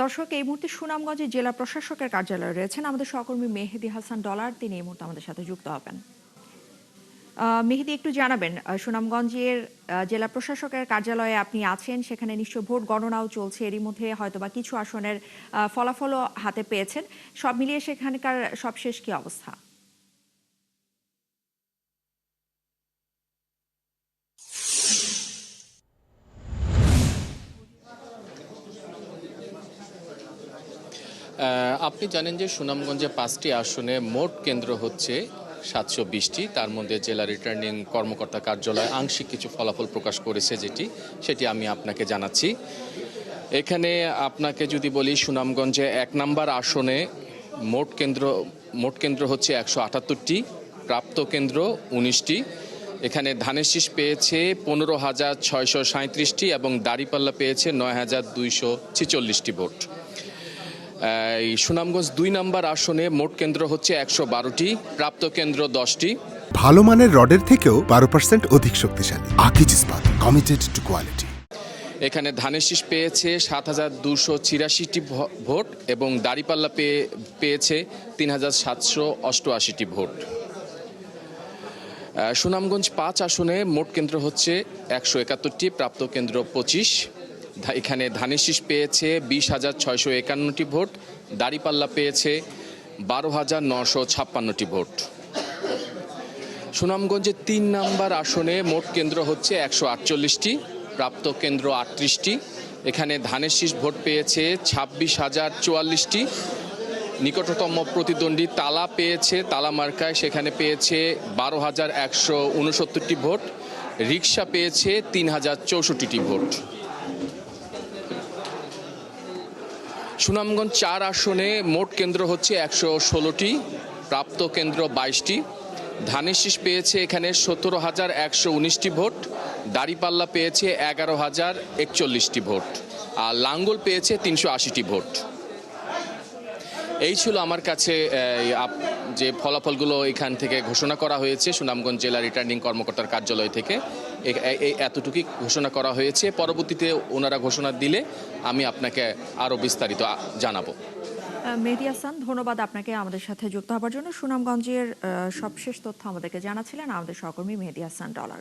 দর্শক, এই মুহূর্তে সুনামগঞ্জে জেলা প্রশাসকের কার্যালয়ে রয়েছেন আমাদের সহকর্মী মেহেদী হাসান ডলার। তিনি এই মুহূর্তে আমাদের সাথে যুক্ত হবেন। মেহেদী, একটু জানাবেন, সুনামগঞ্জের জেলা প্রশাসকের কার্যালয়ে আপনি আছেন, সেখানে নিশ্চয় ভোট গণনাও চলছে, এরই মধ্যে হয়তোবা কিছু আসনের ফলাফলও হাতে পেয়েছেন। সব মিলিয়ে সেখানকার সবশেষ কি অবস্থা? আপনি জানেন যে সুনামগঞ্জে 5টি আসনে মোট কেন্দ্র হচ্ছে 720টি। তার মধ্যে জেলা রিটার্নিং কর্মকর্তা কার্যালয় আংশিক কিছু ফলাফল প্রকাশ করেছে, সেটি আমি আপনাকে জানাচ্ছি। এখানে আপনাকে যদি বলি, সুনামগঞ্জে 1 নম্বর আসনে মোট কেন্দ্র হচ্ছে 178টি, প্রাপ্ত কেন্দ্র 19টি। এখানে ধানের শীষ পেয়েছে 15,637টি এবং দাঁড়িপাল্লা পেয়েছে 9,246টি ভোট। এই সুনামগঞ্জ 2 নম্বর আসনে মোট কেন্দ্র হচ্ছে 112টি, প্রাপ্ত কেন্দ্র 10টি। ভালো মানের রডের থেকেও 12% অধিক শক্তিশালী। আকিজ ইস্পাত, কমিটেড টু কোয়ালিটি। এখানে ধানের শীষ পেয়েছে 7,286টি ভোট এবং দাঁড়িপাল্লা পেয়েছে 3,788টি ভোট। সুনামগঞ্জ 5 আসনে মোট কেন্দ্র হচ্ছে 171টি, প্রাপ্ত কেন্দ্র 25। এখানে ধানের শীষ পেয়েছে 20,651টি ভোট, দাঁড়িপাল্লা পেয়েছে 12,956টি ভোট। সুনামগঞ্জে 3 নম্বর আসনে মোট কেন্দ্র হচ্ছে 148টি, প্রাপ্ত কেন্দ্র 38টি। এখানে ধানের শীষ ভোট পেয়েছে 26,044টি। নিকটতম প্রতিদ্বন্দ্বী তালা পেয়েছে, তালা মার্কায় সেখানে পেয়েছে 12,169টি ভোট। রিকশা পেয়েছে 3,064টি ভোট। সুনামগঞ্জ 4 আসনে মোট কেন্দ্র হচ্ছে 116টি, প্রাপ্ত কেন্দ্র 22টি। ধানের শীষ পেয়েছে এখানে 17,119টি ভোট, দাঁড়িপাল্লা পেয়েছে 11,041টি ভোট, আর লাঙ্গল পেয়েছে 380টি ভোট। এই ছিল আমার কাছে যে ফলাফলগুলো এখান থেকে ঘোষণা করা হয়েছে সুনামগঞ্জ জেলা রিটার্নিং কর্মকর্তার কার্যালয় থেকে। এতটুকুই ঘোষণা করা হয়েছে। পরবর্তীতে ওনারা ঘোষণা দিলে আমি আপনাকে আরও বিস্তারিত জানাবো। মেহেদী হাসান, ধন্যবাদ আপনাকে আমাদের সাথে যুক্ত হবার জন্য। সুনামগঞ্জের সবশেষ তথ্য আমাদেরকে জানাচ্ছিলেন আমাদের সহকর্মী মেহেদী হাসান ডলার।